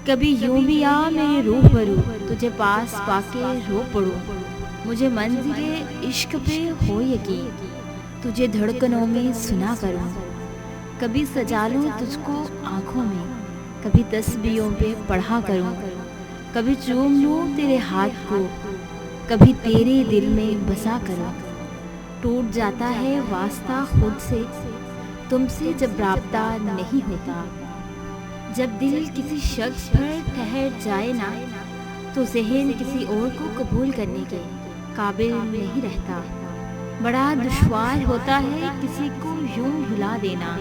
کبھی یوں بھی آ میرے روبرو، تجھے پاس پا کے رو پڑوں، مجھے منزل عشق پہ ہو یقین، تجھے دھڑکنوں میں سنا کروں، کبھی سجا لوں تجھ کو آنکھوں میں، کبھی تسبیحوں پہ پڑھا کروں، کبھی چوم لوں تیرے ہاتھ کو، کبھی تیرے دل میں بسا کروں۔ ٹوٹ جاتا ہے واسطہ خود سے، تم سے جب رابطہ نہیں ہوتا، جب دل کسی شخص پر ٹھہر جائے نا، تو ذہن کسی اور کو قبول کرنے کے قابل نہیں رہتا۔ بڑا دشوار ہوتا ہے کسی کو یوں بھلا دینا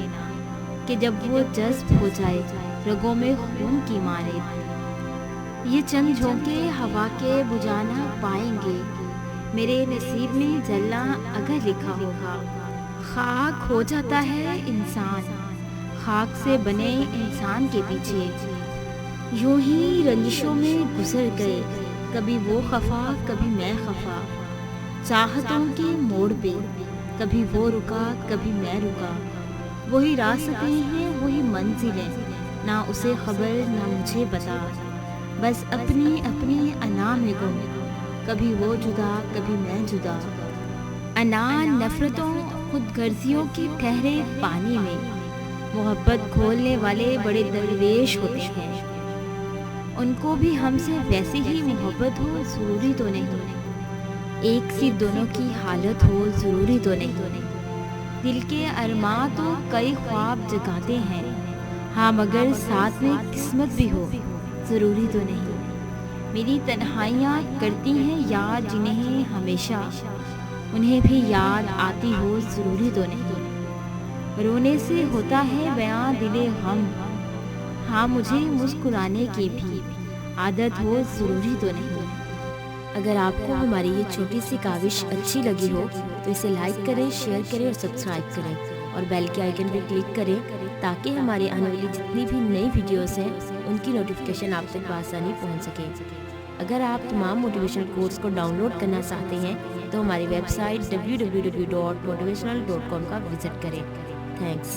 کہ جب وہ جذب ہو جائے رگوں میں خون کی مانند۔ یہ چند جھونکے ہوا کے بجھا نہ پائیں گے، میرے نصیب میں جلنا اگر لکھا ہوگا۔ خاک ہو جاتا ہے انسان، خاک سے بنے انسان کے پیچھے، یوں ہی رنجشوں میں گزر گئے، کبھی وہ خفا کبھی میں خفا، چاہتوں کے موڑ پہ کبھی وہ رکا کبھی میں رکا۔ وہی راستے ہیں وہی منزلیں، نہ اسے خبر نہ مجھے پتا، بس اپنی اپنی انا میں گم، کبھی وہ جدا کبھی میں جدا۔ انا نفرتوں خود غرضیوں کے گہرے پانی میں محبت کھولنے والے بڑے درویش ہوتے ہیں، ان کو بھی ہم سے ویسی ہی محبت ہو ضروری تو نہیں، ایک سی دونوں کی حالت ہو ضروری تو نہیں۔ دل کے ارماں تو کئی خواب جگاتے ہیں، ہاں مگر ساتھ میں قسمت بھی ہو ضروری تو نہیں۔ میری تنہائیاں کرتی ہیں یاد جنہیں ہمیشہ، انہیں بھی یاد آتی ہو ضروری تو نہیں۔ رونے سے ہوتا ہے بیاں دل غم، ہاں مجھے مسکرانے کی بھی عادت ہو ضروری تو نہیں۔ اگر آپ کو ہماری یہ چھوٹی سی کاوش اچھی لگی ہو تو اسے لائک کریں، شیئر کریں اور سبسکرائب کریں، اور بیل کے آئیکن پہ کلک کریں تاکہ ہماری آنے والی جتنی بھی نئی ویڈیوز ہیں ان کی نوٹیفیکیشن آپ تک بآسانی پہنچ سکے۔ اگر آپ تمام موٹیویشنل کورس کو ڈاؤن لوڈ کرنا چاہتے ہیں تو ہماری ویب سائٹ www.motivational.com کا وزٹ کریں۔ تھینکس۔